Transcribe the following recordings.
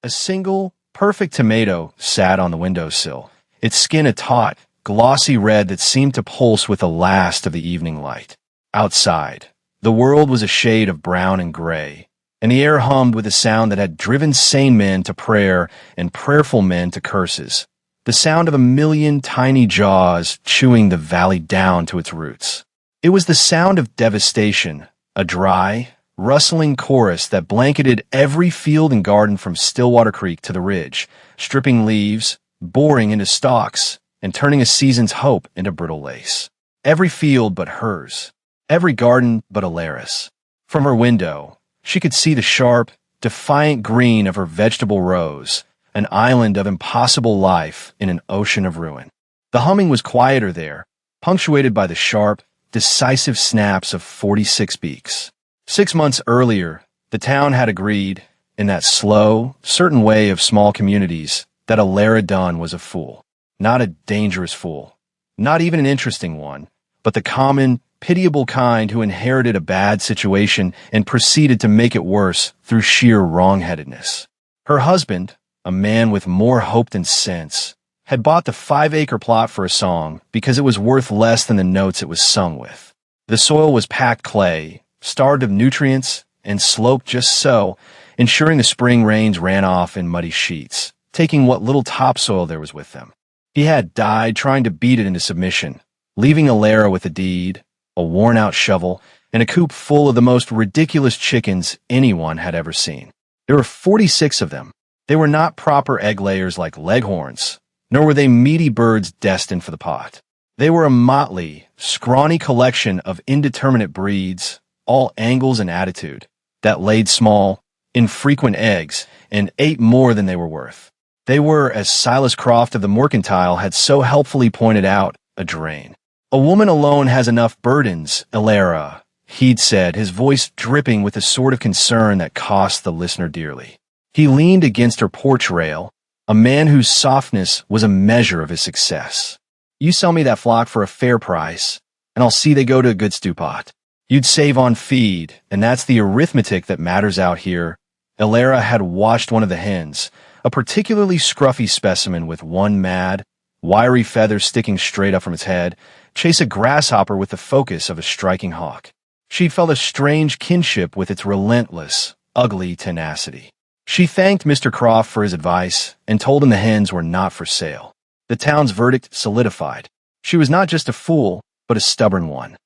A single, perfect tomato sat on the windowsill, its skin a taut, glossy red that seemed to pulse with the last of the evening light. Outside, the world was a shade of brown and gray, and the air hummed with a sound that had driven sane men to prayer and prayerful men to curses. The sound of a million tiny jaws chewing the valley down to its roots. It was the sound of devastation, a dry, rustling chorus that blanketed every field and garden from Stillwater Creek to the ridge, stripping leaves, boring into stalks, and turning a season's hope into brittle lace. Every field but hers. Every garden but Alara's. From her window, she could see the sharp, defiant green of her vegetable rows, an island of impossible life in an ocean of ruin. The humming was quieter there, punctuated by the sharp, decisive snaps of 46 beaks. 6 months earlier, the town had agreed, in that slow, certain way of small communities, that Alara Dunn was a fool. Not a dangerous fool. Not even an interesting one, but the common, pitiable kind who inherited a bad situation and proceeded to make it worse through sheer wrongheadedness. Her husband, a man with more hope than sense, had bought the 5-acre plot for a song because it was worth less than the notes it was sung with. The soil was packed clay, starved of nutrients, and sloped just so, ensuring the spring rains ran off in muddy sheets, taking what little topsoil there was with them. He had died trying to beat it into submission, leaving Alara with a deed, a worn-out shovel, and a coop full of the most ridiculous chickens anyone had ever seen. There were 46 of them. They were not proper egg layers like leghorns, nor were they meaty birds destined for the pot. They were a motley, scrawny collection of indeterminate breeds, all angles and attitude, that laid small, infrequent eggs and ate more than they were worth. They were, as Silas Croft of the Mercantile had so helpfully pointed out, a drain. A woman alone has enough burdens, Alara, he'd said, his voice dripping with the sort of concern that cost the listener dearly. He leaned against her porch rail, a man whose softness was a measure of his success. You sell me that flock for a fair price, and I'll see they go to a good stew pot. You'd save on feed, and that's the arithmetic that matters out here. Alara had watched one of the hens, a particularly scruffy specimen with one mad, wiry feather sticking straight up from its head, chase a grasshopper with the focus of a striking hawk. She'd felt a strange kinship with its relentless, ugly tenacity. She thanked Mr. Croft for his advice and told him the hens were not for sale. The town's verdict solidified. She was not just a fool, but a stubborn one.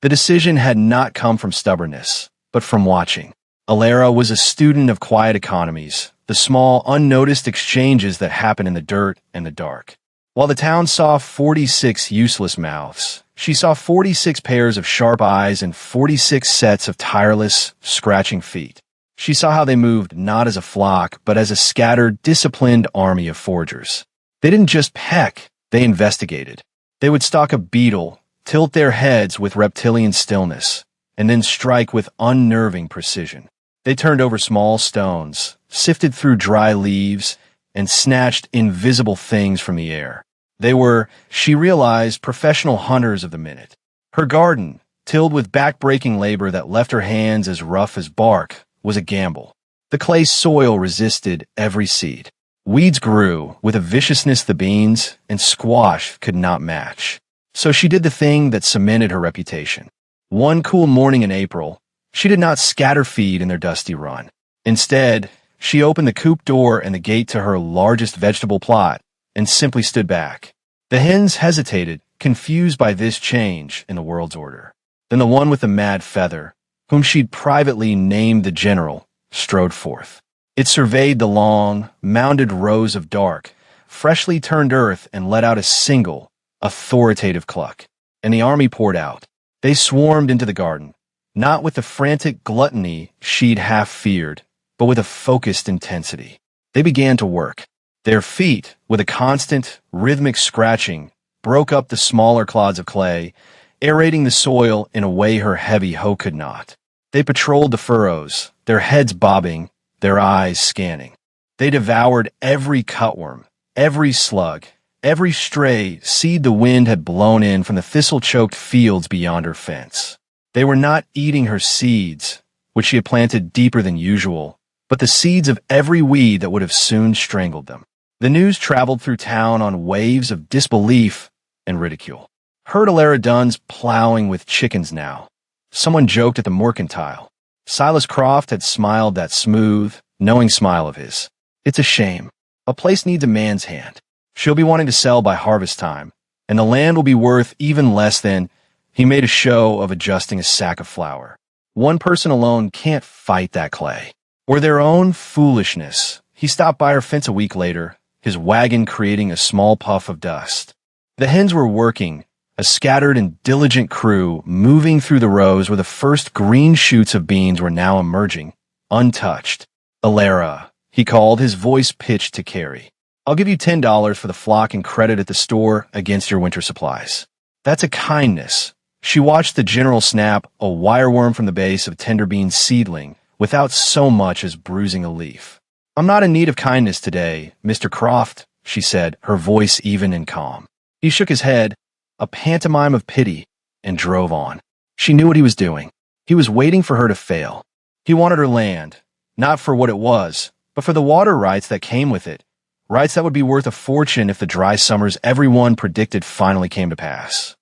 The decision had not come from stubbornness, but from watching. Alara was a student of quiet economies, the small, unnoticed exchanges that happen in the dirt and the dark. While the town saw 46 useless mouths, she saw 46 pairs of sharp eyes and 46 sets of tireless, scratching feet. She saw how they moved not as a flock, but as a scattered, disciplined army of foragers. They didn't just peck, they investigated. They would stalk a beetle, tilt their heads with reptilian stillness, and then strike with unnerving precision. They turned over small stones, sifted through dry leaves, and snatched invisible things from the air. They were, she realized, professional hunters of the minute. Her garden, tilled with back-breaking labor that left her hands as rough as bark, was a gamble. The clay soil resisted every seed. Weeds grew with a viciousness the beans and squash could not match. So she did the thing that cemented her reputation. One cool morning in April, she did not scatter feed in their dusty run. Instead, she opened the coop door and the gate to her largest vegetable plot and simply stood back. The hens hesitated, confused by this change in the world's order. Then the one with the mad feather, whom she'd privately named the General, strode forth. It surveyed the long, mounded rows of dark, freshly turned earth and let out a single, authoritative cluck. And the army poured out. They swarmed into the garden, not with the frantic gluttony she'd half feared, but with a focused intensity. They began to work. Their feet, with a constant, rhythmic scratching, broke up the smaller clods of clay, aerating the soil in a way her heavy hoe could not. They patrolled the furrows, their heads bobbing, their eyes scanning. They devoured every cutworm, every slug, every stray seed the wind had blown in from the thistle-choked fields beyond her fence. They were not eating her seeds, which she had planted deeper than usual, but the seeds of every weed that would have soon strangled them. The news traveled through town on waves of disbelief and ridicule. Heard Alara Dunn's plowing with chickens now. Someone joked at the mercantile. Silas Croft had smiled that smooth, knowing smile of his. It's a shame. A place needs a man's hand. She'll be wanting to sell by harvest time, and the land will be worth even less than— He made a show of adjusting a sack of flour. One person alone can't fight that clay. Or their own foolishness. He stopped by her fence a week later, his wagon creating a small puff of dust. The hens were working, a scattered and diligent crew moving through the rows where the first green shoots of beans were now emerging, untouched. Alara, he called, his voice pitched to Carrie. I'll give you $10 for the flock and credit at the store against your winter supplies. That's a kindness. She watched the general snap a wireworm from the base of tender bean seedling without so much as bruising a leaf. I'm not in need of kindness today, Mr. Croft, she said, her voice even and calm. He shook his head, a pantomime of pity, and drove on. She knew what he was doing. He was waiting for her to fail. He wanted her land, not for what it was, but for the water rights that came with it, rights that would be worth a fortune if the dry summers everyone predicted finally came to pass.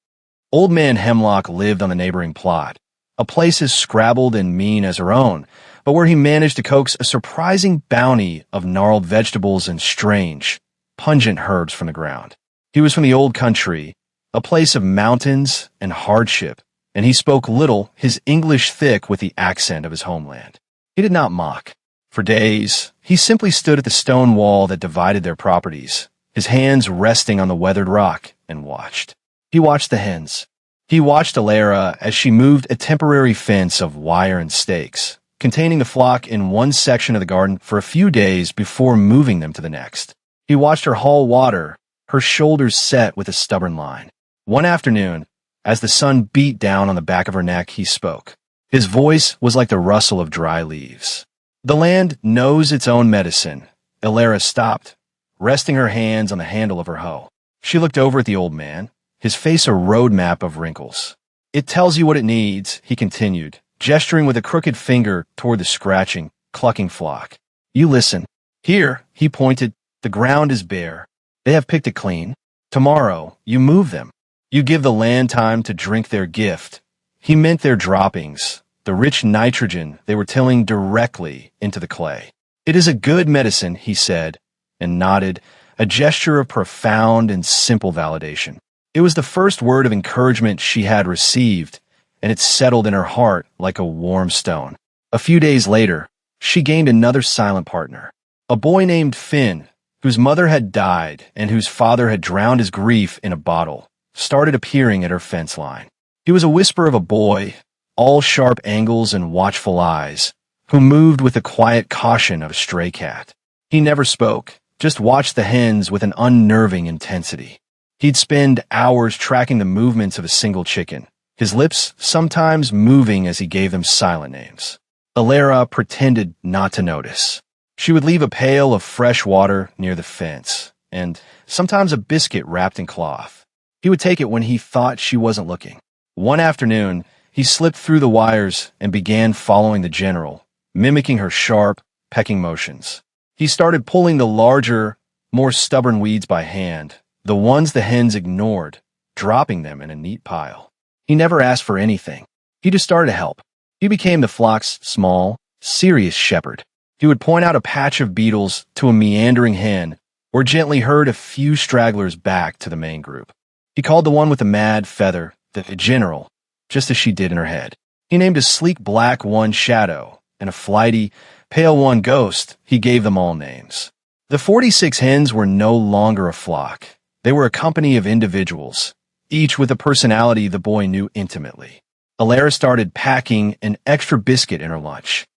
Old Man Hemlock lived on the neighboring plot, a place as scrabbled and mean as her own, but where he managed to coax a surprising bounty of gnarled vegetables and strange, pungent herbs from the ground. He was from the old country, a place of mountains and hardship, and he spoke little, his English thick with the accent of his homeland. He did not mock. For days, he simply stood at the stone wall that divided their properties, his hands resting on the weathered rock, and watched. He watched the hens. He watched Alara as she moved a temporary fence of wire and stakes, containing the flock in one section of the garden for a few days before moving them to the next. He watched her haul water, her shoulders set with a stubborn line. One afternoon, as the sun beat down on the back of her neck, he spoke. His voice was like the rustle of dry leaves. The land knows its own medicine. Alara stopped, resting her hands on the handle of her hoe. She looked over at the old man, his face a road map of wrinkles. It tells you what it needs, he continued, gesturing with a crooked finger toward the scratching, clucking flock. You listen. Here, he pointed, the ground is bare. They have picked it clean. Tomorrow, you move them. You give the land time to drink their gift. He meant their droppings, the rich nitrogen they were tilling directly into the clay. It is a good medicine, he said, and nodded, a gesture of profound and simple validation. It was the first word of encouragement she had received, and it settled in her heart like a warm stone. A few days later, she gained another silent partner, a boy named Finn, whose mother had died and whose father had drowned his grief in a bottle, started appearing at her fence line. He was a whisper of a boy, all sharp angles and watchful eyes, who moved with the quiet caution of a stray cat. He never spoke, just watched the hens with an unnerving intensity. He'd spend hours tracking the movements of a single chicken, his lips sometimes moving as he gave them silent names. Alara pretended not to notice. She would leave a pail of fresh water near the fence, and sometimes a biscuit wrapped in cloth. He would take it when he thought she wasn't looking. One afternoon, he slipped through the wires and began following the general, mimicking her sharp, pecking motions. He started pulling the larger, more stubborn weeds by hand, the ones the hens ignored, dropping them in a neat pile. He never asked for anything. He just started to help. He became the flock's small, serious shepherd. He would point out a patch of beetles to a meandering hen, or gently herd a few stragglers back to the main group. He called the one with the mad feather the general, just as she did in her head. He named a sleek black one Shadow, and a flighty, pale one Ghost. He gave them all names. The 46 hens were no longer a flock. They were a company of individuals, each with a personality the boy knew intimately. Alara started packing an extra biscuit in her lunch.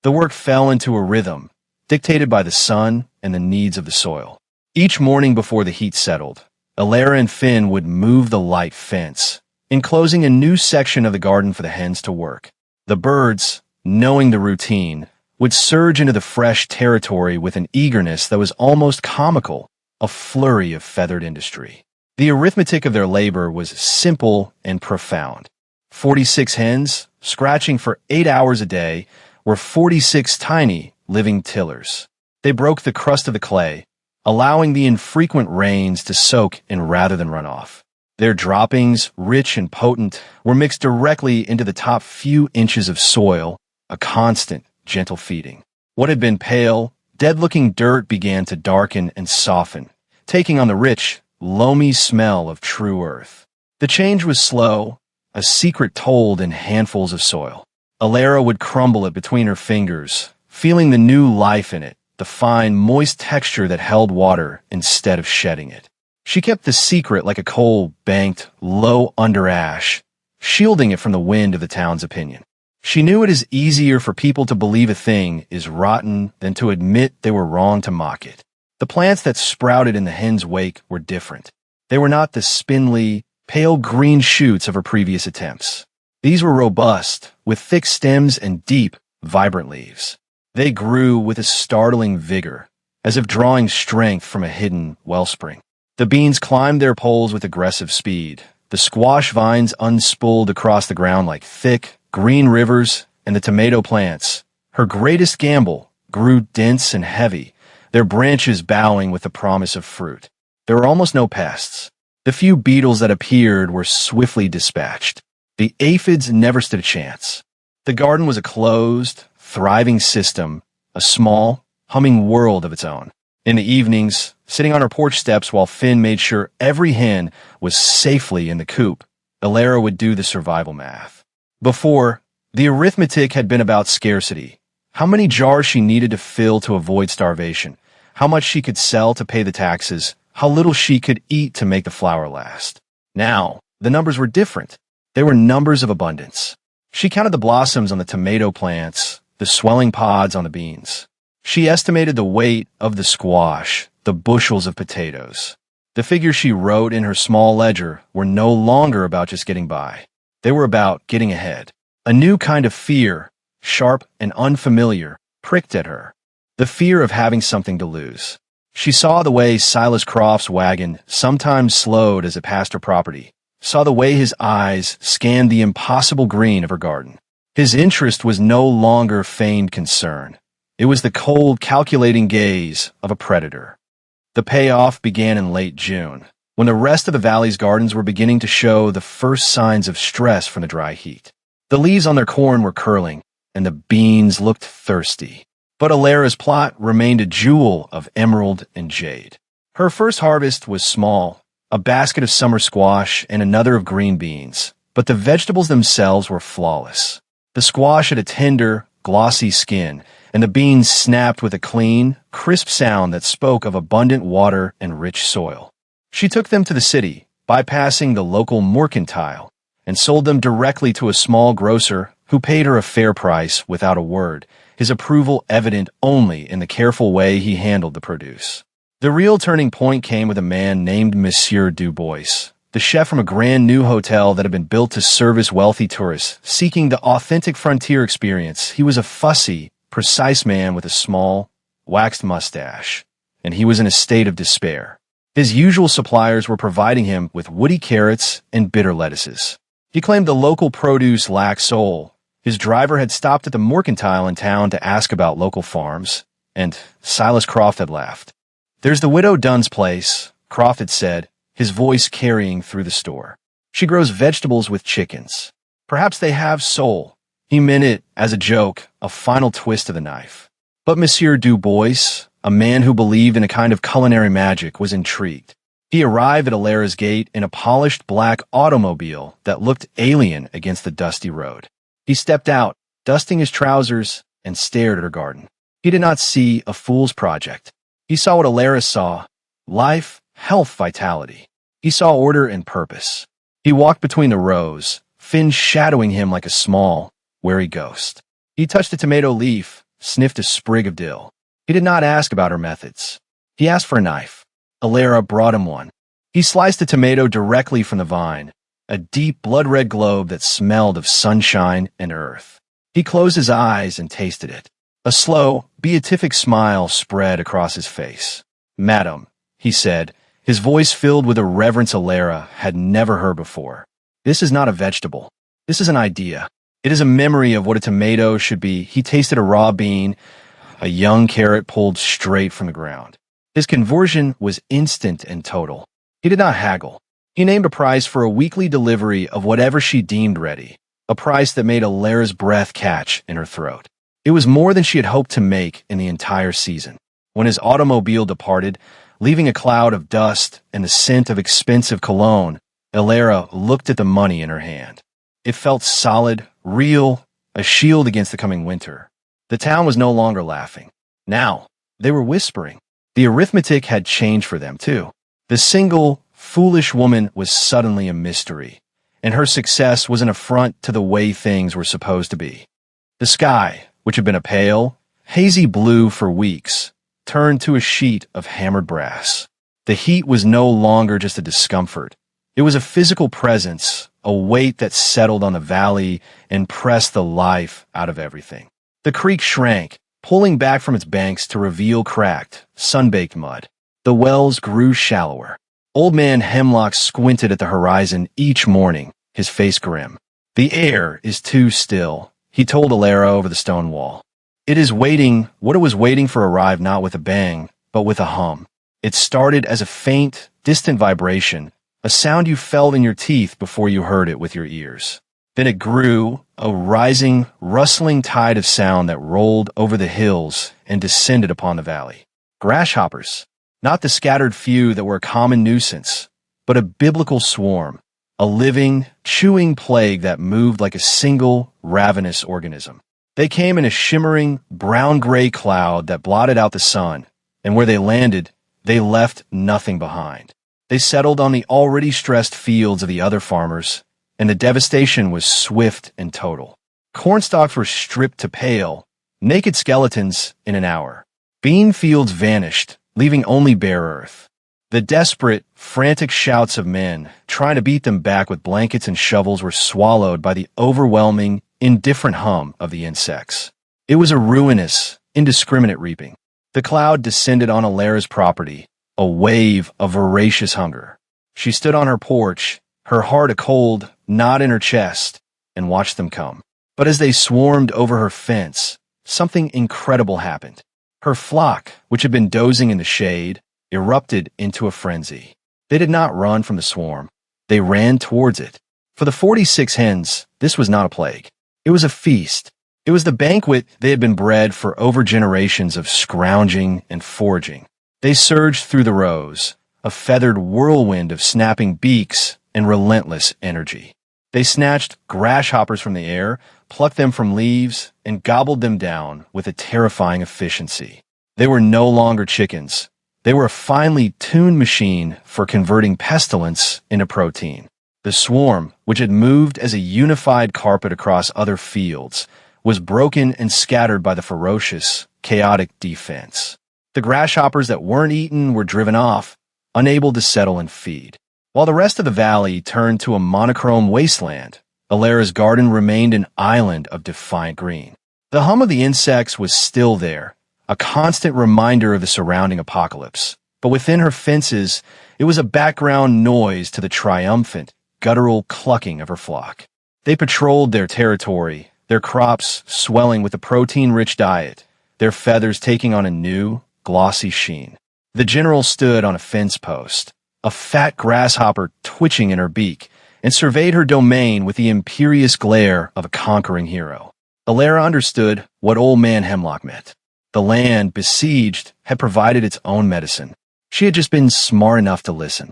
The work fell into a rhythm, dictated by the sun and the needs of the soil. Each morning before the heat settled, Alara and Finn would move the light fence, enclosing a new section of the garden for the hens to work. The birds, knowing the routine, would surge into the fresh territory with an eagerness that was almost comical, a flurry of feathered industry. The arithmetic of their labor was simple and profound. 46 hens, scratching for 8 hours a day, were 46 tiny, living tillers. They broke the crust of the clay, allowing the infrequent rains to soak in rather than run off. Their droppings, rich and potent, were mixed directly into the top few inches of soil, a constant, gentle feeding. What had been pale, dead-looking dirt began to darken and soften, taking on the rich, loamy smell of true earth. The change was slow, a secret told in handfuls of soil. Alara would crumble it between her fingers, feeling the new life in it, the fine, moist texture that held water instead of shedding it. She kept the secret like a coal banked low under ash, shielding it from the wind of the town's opinion. She knew it is easier for people to believe a thing is rotten than to admit they were wrong to mock it. The plants that sprouted in the hen's wake were different. They were not the spindly, pale green shoots of her previous attempts. These were robust, with thick stems and deep, vibrant leaves. They grew with a startling vigor, as if drawing strength from a hidden wellspring. The beans climbed their poles with aggressive speed. The squash vines unspooled across the ground like thick, green rivers, and the tomato plants, her greatest gamble, grew dense and heavy, their branches bowing with the promise of fruit. There were almost no pests. The few beetles that appeared were swiftly dispatched. The aphids never stood a chance. The garden was a closed, thriving system, a small, humming world of its own. In the evenings, sitting on her porch steps while Finn made sure every hen was safely in the coop, Alara would do the survival math. Before, the arithmetic had been about scarcity. How many jars she needed to fill to avoid starvation, how much she could sell to pay the taxes, how little she could eat to make the flour last. Now, the numbers were different. They were numbers of abundance. She counted the blossoms on the tomato plants, the swelling pods on the beans. She estimated the weight of the squash, the bushels of potatoes. The figures she wrote in her small ledger were no longer about just getting by. They were about getting ahead. A new kind of fear, sharp and unfamiliar, pricked at her. The fear of having something to lose. She saw the way Silas Croft's wagon sometimes slowed as it passed her property, saw the way his eyes scanned the impossible green of her garden. His interest was no longer feigned concern. It was the cold, calculating gaze of a predator. The payoff began in late June, when the rest of the valley's gardens were beginning to show the first signs of stress from the dry heat. The leaves on their corn were curling, and the beans looked thirsty. But Alara's plot remained a jewel of emerald and jade. Her first harvest was small, a basket of summer squash and another of green beans, but the vegetables themselves were flawless. The squash had a tender, glossy skin, and the beans snapped with a clean, crisp sound that spoke of abundant water and rich soil. She took them to the city, bypassing the local mercantile, and sold them directly to a small grocer who paid her a fair price without a word, his approval evident only in the careful way he handled the produce. The real turning point came with a man named Monsieur Dubois, the chef from a grand new hotel that had been built to service wealthy tourists seeking the authentic frontier experience. He was a fussy, precise man with a small, waxed mustache, and he was in a state of despair. His usual suppliers were providing him with woody carrots and bitter lettuces. He claimed the local produce lacked soul. His driver had stopped at the mercantile in town to ask about local farms, and Silas Croft had laughed. "There's the Widow Dunn's place," Croft had said, his voice carrying through the store. "She grows vegetables with chickens. Perhaps they have soul." He meant it as a joke, a final twist to the knife. But Monsieur Dubois, a man who believed in a kind of culinary magic, was intrigued. He arrived at Alara's gate in a polished black automobile that looked alien against the dusty road. He stepped out, dusting his trousers, and stared at her garden. He did not see a fool's project. He saw what Alara saw: life, health, vitality. He saw order and purpose. He walked between the rows, Finn shadowing him like a small, wary ghost. He touched a tomato leaf, sniffed a sprig of dill. He did not ask about her methods. He asked for a knife. Alara brought him one. He sliced a tomato directly from the vine, a deep blood-red globe that smelled of sunshine and earth. He closed his eyes and tasted it. A slow, beatific smile spread across his face. "Madam," he said, his voice filled with a reverence Alara had never heard before. "This is not a vegetable. This is an idea. It is a memory of what a tomato should be." He tasted a raw bean, a young carrot pulled straight from the ground. His conversion was instant and total. He did not haggle. He named a price for a weekly delivery of whatever she deemed ready, a price that made Alara's breath catch in her throat. It was more than she had hoped to make in the entire season. When his automobile departed, leaving a cloud of dust and the scent of expensive cologne, Alara looked at the money in her hand. It felt solid, real, a shield against the coming winter. The town was no longer laughing. Now, they were whispering. The arithmetic had changed for them, too. The single, foolish woman was suddenly a mystery, and her success was an affront to the way things were supposed to be. The sky, which had been a pale, hazy blue for weeks, turned to a sheet of hammered brass. The heat was no longer just a discomfort. It was a physical presence, a weight that settled on the valley and pressed the life out of everything. The creek shrank, pulling back from its banks to reveal cracked, sun-baked mud. The wells grew shallower. Old Man Hemlock squinted at the horizon each morning, his face grim. The air is too still, he told Alara over the stone wall. It is waiting, what it was waiting for arrived not with a bang, but with a hum. It started as a faint, distant vibration, a sound you felt in your teeth before you heard it with your ears. Then it grew, a rising, rustling tide of sound that rolled over the hills and descended upon the valley. Grasshoppers, not the scattered few that were a common nuisance, but a biblical swarm, a living, chewing plague that moved like a single, ravenous organism. They came in a shimmering, brown-gray cloud that blotted out the sun, and where they landed, they left nothing behind. They settled on the already stressed fields of the other farmers, and the devastation was swift and total. Cornstalks were stripped to pale, naked skeletons in an hour. Bean fields vanished, leaving only bare earth. The desperate, frantic shouts of men, trying to beat them back with blankets and shovels, were swallowed by the overwhelming, indifferent hum of the insects. It was a ruinous, indiscriminate reaping. The cloud descended on Alara's property, a wave of voracious hunger. She stood on her porch, her heart a cold knot in her chest, and watched them come. But as they swarmed over her fence, something incredible happened. Her flock, which had been dozing in the shade, erupted into a frenzy. They did not run from the swarm. They ran towards it. For the 46 hens, this was not a plague. It was a feast. It was the banquet they had been bred for over generations of scrounging and foraging. They surged through the rows, a feathered whirlwind of snapping beaks and relentless energy. They snatched grasshoppers from the air, plucked them from leaves, and gobbled them down with a terrifying efficiency. They were no longer chickens. They were a finely tuned machine for converting pestilence into protein. The swarm, which had moved as a unified carpet across other fields, was broken and scattered by the ferocious, chaotic defense. The grasshoppers that weren't eaten were driven off, unable to settle and feed. While the rest of the valley turned to a monochrome wasteland, Alara's garden remained an island of defiant green. The hum of the insects was still there, a constant reminder of the surrounding apocalypse. But within her fences, it was a background noise to the triumphant, guttural clucking of her flock. They patrolled their territory, their crops swelling with a protein-rich diet, their feathers taking on a new, glossy sheen. The general stood on a fence post, a fat grasshopper twitching in her beak, and surveyed her domain with the imperious glare of a conquering hero. Alara understood what Old Man Hemlock meant. The land, besieged, had provided its own medicine. She had just been smart enough to listen.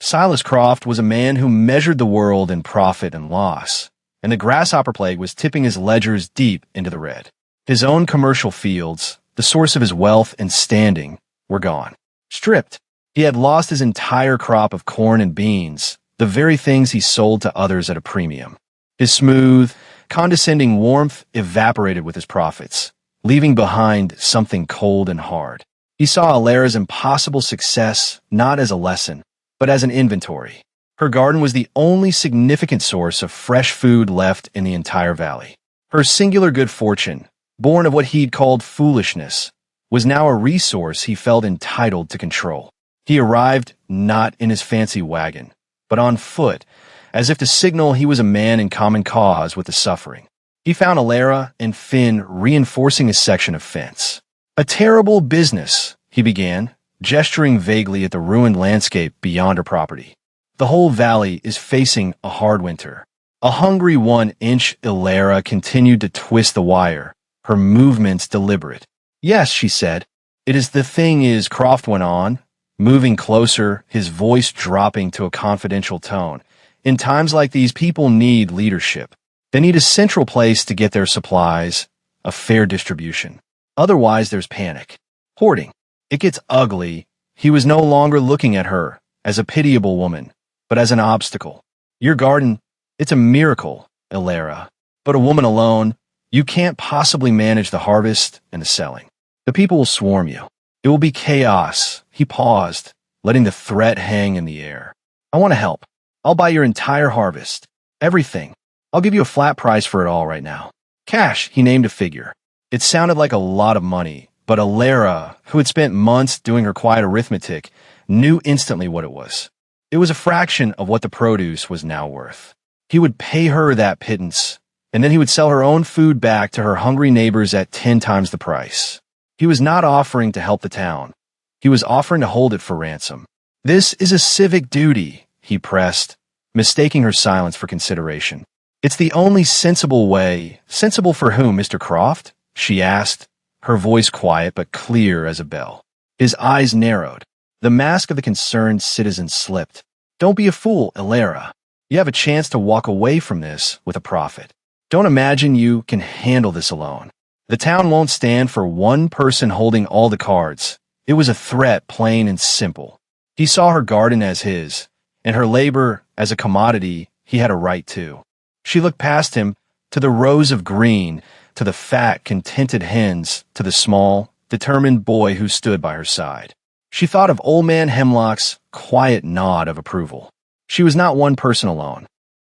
Silas Croft was a man who measured the world in profit and loss, and the grasshopper plague was tipping his ledgers deep into the red. His own commercial fields, the source of his wealth and standing, were gone. Stripped. He had lost his entire crop of corn and beans, the very things he sold to others at a premium. His smooth, condescending warmth evaporated with his profits, leaving behind something cold and hard. He saw Alara's impossible success not as a lesson, but as an inventory. Her garden was the only significant source of fresh food left in the entire valley. Her singular good fortune, born of what he'd called foolishness, was now a resource he felt entitled to control. He arrived not in his fancy wagon, but on foot, as if to signal he was a man in common cause with the suffering. He found Alara and Finn reinforcing his section of fence. A terrible business, he began, gesturing vaguely at the ruined landscape beyond her property. The whole valley is facing a hard winter. A hungry 1-inch Ilera continued to twist the wire, her movements deliberate. Yes, she said. It is the thing is, Croft went on, moving closer, his voice dropping to a confidential tone. In times like these, people need leadership. They need a central place to get their supplies, a fair distribution. Otherwise, there's panic. Hoarding. It gets ugly. He was no longer looking at her as a pitiable woman, but as an obstacle. Your garden, it's a miracle, Ilera. But a woman alone, you can't possibly manage the harvest and the selling. The people will swarm you. It will be chaos. He paused, letting the threat hang in the air. I want to help. I'll buy your entire harvest. Everything. I'll give you a flat price for it all right now. Cash, he named a figure. It sounded like a lot of money, but Ilera, who had spent months doing her quiet arithmetic, knew instantly what it was. It was a fraction of what the produce was now worth. He would pay her that pittance, and then he would sell her own food back to her hungry neighbors at 10 times the price. He was not offering to help the town. He was offering to hold it for ransom. This is a civic duty, he pressed, mistaking her silence for consideration. It's the only sensible way. Sensible for whom, Mr. Croft? She asked, her voice quiet but clear as a bell. His eyes narrowed. The mask of the concerned citizen slipped. Don't be a fool, Ilera. You have a chance to walk away from this with a profit. Don't imagine you can handle this alone. The town won't stand for one person holding all the cards. It was a threat, plain and simple. He saw her garden as his, and her labor as a commodity he had a right to. She looked past him, to the rows of green, to the fat, contented hens, to the small, determined boy who stood by her side. She thought of Old Man Hemlock's quiet nod of approval. She was not one person alone.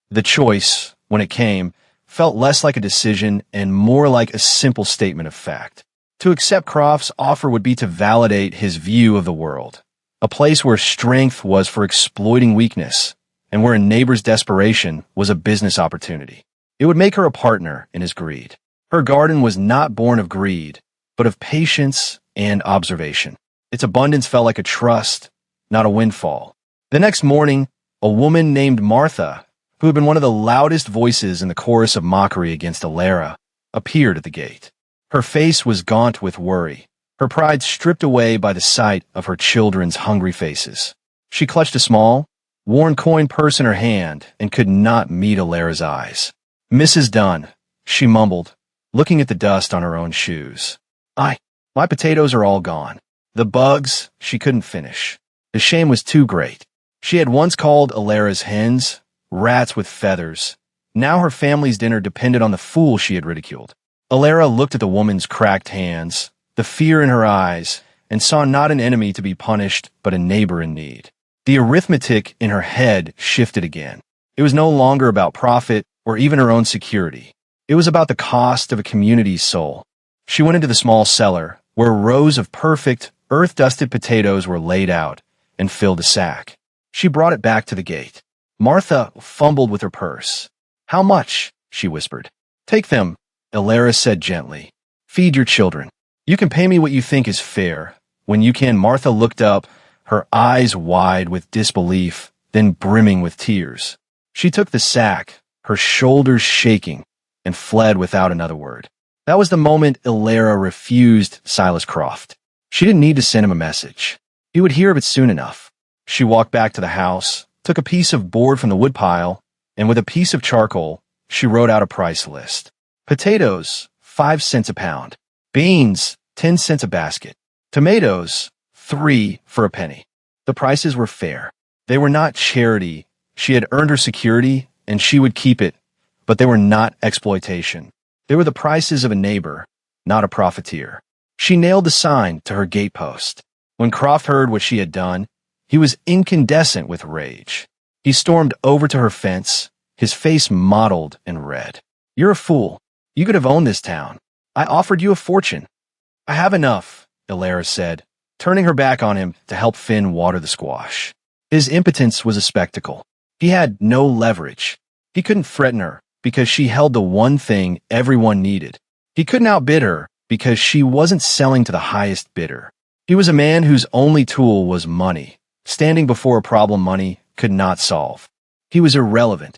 The choice, when it came, felt less like a decision and more like a simple statement of fact. To accept Croft's offer would be to validate his view of the world, a place where strength was for exploiting weakness, and where a neighbor's desperation was a business opportunity. It would make her a partner in his greed. Her garden was not born of greed, but of patience and observation. Its abundance felt like a trust, not a windfall. The next morning, a woman named Martha, who had been one of the loudest voices in the chorus of mockery against Ilera, appeared at the gate. Her face was gaunt with worry, her pride stripped away by the sight of her children's hungry faces. She clutched a small, worn coin purse in her hand and could not meet Ilera's eyes. Mrs. Dunn, she mumbled, looking at the dust on her own shoes. My potatoes are all gone. The bugs, she couldn't finish. The shame was too great. She had once called Ilera's hens rats with feathers. Now her family's dinner depended on the fool she had ridiculed. Ilera looked at the woman's cracked hands, the fear in her eyes, and saw not an enemy to be punished, but a neighbor in need. The arithmetic in her head shifted again. It was no longer about profit or even her own security. It was about the cost of a community's soul. She went into the small cellar, where rows of perfect, earth-dusted potatoes were laid out, and filled a sack. She brought it back to the gate. Martha fumbled with her purse. How much? She whispered. Take them, Ilera said gently. Feed your children. You can pay me what you think is fair. When you can, Martha looked up, her eyes wide with disbelief, then brimming with tears. She took the sack, her shoulders shaking, and fled without another word. That was the moment Ilera refused Silas Croft. She didn't need to send him a message. He would hear of it soon enough. She walked back to the house, took a piece of board from the woodpile, and with a piece of charcoal, she wrote out a price list. Potatoes, 5 cents a pound. Beans, 10 cents a basket. Tomatoes, 3 for a penny. The prices were fair. They were not charity. She had earned her security, and she would keep it, but they were not exploitation. They were the prices of a neighbor, not a profiteer. She nailed the sign to her gatepost. When Croft heard what she had done, he was incandescent with rage. He stormed over to her fence, his face mottled and red. You're a fool. You could have owned this town. I offered you a fortune. I have enough, Ilera said, turning her back on him to help Finn water the squash. His impotence was a spectacle. He had no leverage. He couldn't threaten her because she held the one thing everyone needed. He couldn't outbid her because she wasn't selling to the highest bidder. He was a man whose only tool was money, standing before a problem money could not solve. He was irrelevant.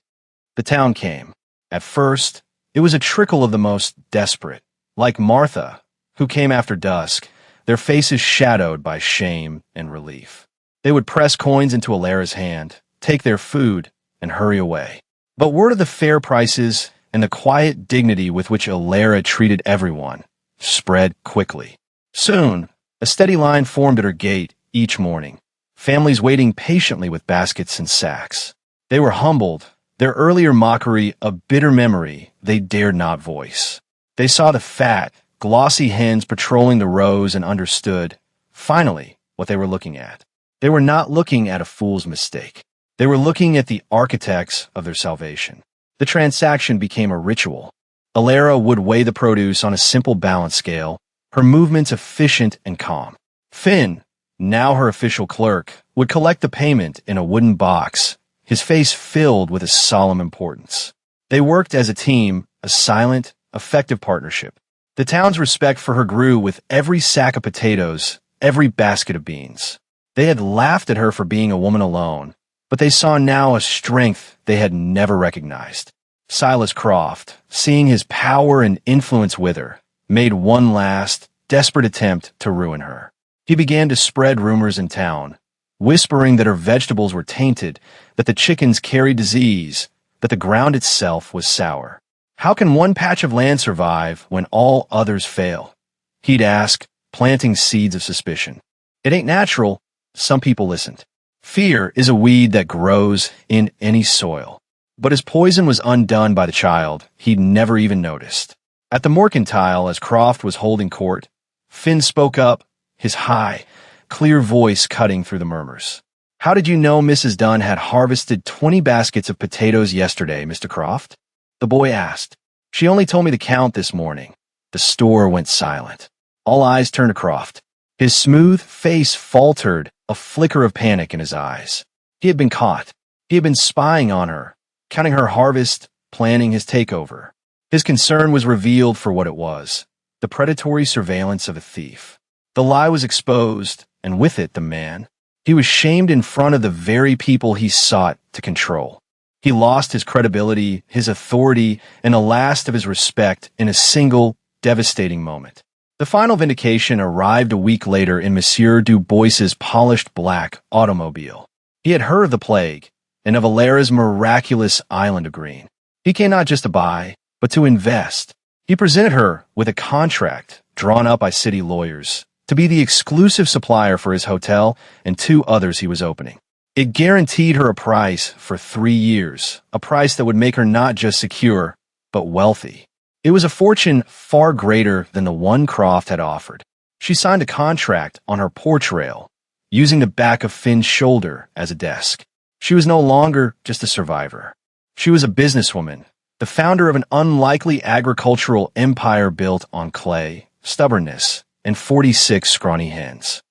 The town came. At first, it was a trickle of the most desperate, like Martha, who came after dusk, their faces shadowed by shame and relief. They would press coins into Alara's hand, take their food, and hurry away. But word of the fair prices and the quiet dignity with which Alara treated everyone spread quickly. Soon, a steady line formed at her gate each morning, families waiting patiently with baskets and sacks. They were humbled, their earlier mockery a bitter memory they dared not voice. They saw the fat, glossy hens patrolling the rows and understood, finally, what they were looking at. They were not looking at a fool's mistake. They were looking at the architects of their salvation. The transaction became a ritual. Alara would weigh the produce on a simple balance scale, her movements efficient and calm. Finn, now her official clerk, would collect the payment in a wooden box, his face filled with a solemn importance. They worked as a team, a silent, effective partnership. The town's respect for her grew with every sack of potatoes, every basket of beans. They had laughed at her for being a woman alone, but they saw now a strength they had never recognized. Silas Croft, seeing his power and influence wither, made one last, desperate attempt to ruin her. He began to spread rumors in town, whispering that her vegetables were tainted, that the chickens carried disease, that the ground itself was sour. How can one patch of land survive when all others fail? He'd ask, planting seeds of suspicion. It ain't natural. Some people listened. Fear is a weed that grows in any soil. But his poison was undone by the child he'd never even noticed. At the mercantile, as Croft was holding court, Finn spoke up, his high, clear voice cutting through the murmurs. "How did you know Mrs. Dunn had harvested 20 baskets of potatoes yesterday, Mr. Croft?" The boy asked. "She only told me the count this morning." The store went silent. All eyes turned to Croft. His smooth face faltered, a flicker of panic in his eyes. He had been caught. He had been spying on her, counting her harvest, planning his takeover. His concern was revealed for what it was, the predatory surveillance of a thief. The lie was exposed, and with it the man. He was shamed in front of the very people he sought to control. He lost his credibility, his authority, and the last of his respect in a single, devastating moment. The final vindication arrived a week later in Monsieur Du Bois's polished black automobile. He had heard of the plague, and of Alara's miraculous island of green. He came not just to buy, but to invest. He presented her with a contract drawn up by city lawyers to be the exclusive supplier for his hotel and 2 others he was opening. It guaranteed her a price for 3 years, a price that would make her not just secure, but wealthy. It was a fortune far greater than the one Croft had offered. She signed a contract on her porch rail, using the back of Finn's shoulder as a desk. She was no longer just a survivor. She was a businesswoman, the founder of an unlikely agricultural empire built on clay, stubbornness, and 46 scrawny hens.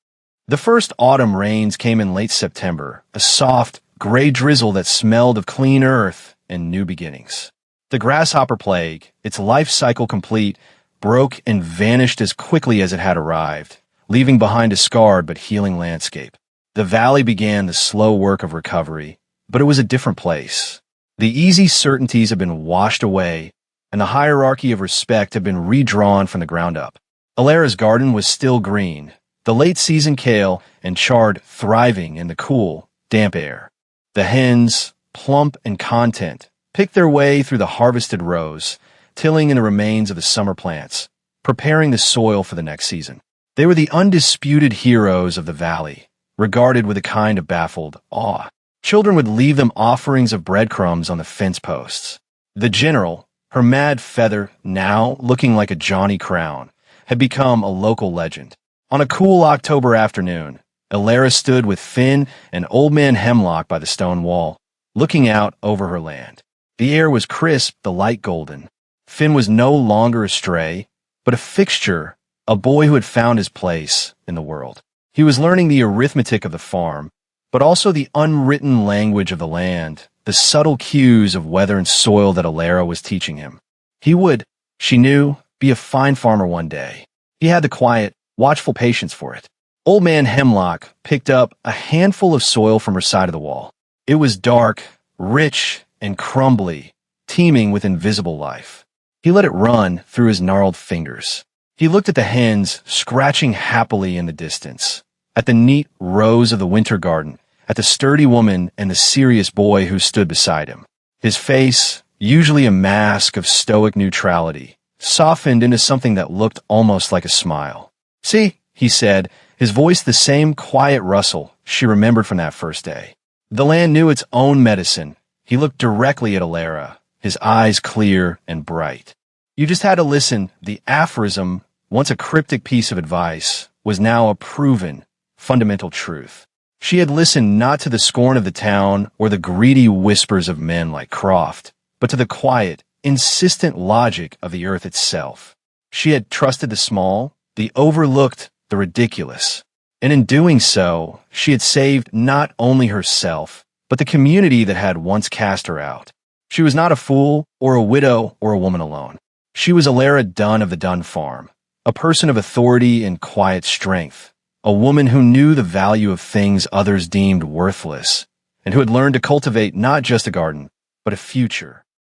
The first autumn rains came in late September, a soft, gray drizzle that smelled of clean earth and new beginnings. The grasshopper plague, its life cycle complete, broke and vanished as quickly as it had arrived, leaving behind a scarred but healing landscape. The valley began the slow work of recovery, but it was a different place. The easy certainties had been washed away, and the hierarchy of respect had been redrawn from the ground up. Alara's garden was still green, the late-season kale and chard thriving in the cool, damp air. The hens, plump and content, picked their way through the harvested rows, tilling in the remains of the summer plants, preparing the soil for the next season. They were the undisputed heroes of the valley, regarded with a kind of baffled awe. Children would leave them offerings of breadcrumbs on the fence posts. The general, her mad feather now looking like a Johnny Crown, had become a local legend. On a cool October afternoon, Alara stood with Finn and Old Man Hemlock by the stone wall, looking out over her land. The air was crisp, the light golden. Finn was no longer a stray, but a fixture, a boy who had found his place in the world. He was learning the arithmetic of the farm, but also the unwritten language of the land, the subtle cues of weather and soil that Alara was teaching him. He would, she knew, be a fine farmer one day, He had the quiet, watchful patience for it. Old Man Hemlock picked up a handful of soil from her side of the wall. It was dark, rich, and crumbly, teeming with invisible life. He let it run through his gnarled fingers. He looked at the hens scratching happily in the distance, at the neat rows of the winter garden, at the sturdy woman and the serious boy who stood beside him. His face, usually a mask of stoic neutrality, softened into something that looked almost like a smile. "See," he said, his voice the same quiet rustle she remembered from that first day. The land knew its own medicine. He looked directly at Alara, his eyes clear and bright. You just had to listen. The aphorism, once a cryptic piece of advice, was now a proven, fundamental truth. She had listened not to the scorn of the town or the greedy whispers of men like Croft, but to the quiet, insistent logic of the earth itself. She had trusted the small, the overlooked, the ridiculous. And in doing so, she had saved not only herself, but the community that had once cast her out. She was not a fool or a widow or a woman alone. She was Alara Dunn of the Dunn Farm, a person of authority and quiet strength, a woman who knew the value of things others deemed worthless, and who had learned to cultivate not just a garden, but a future.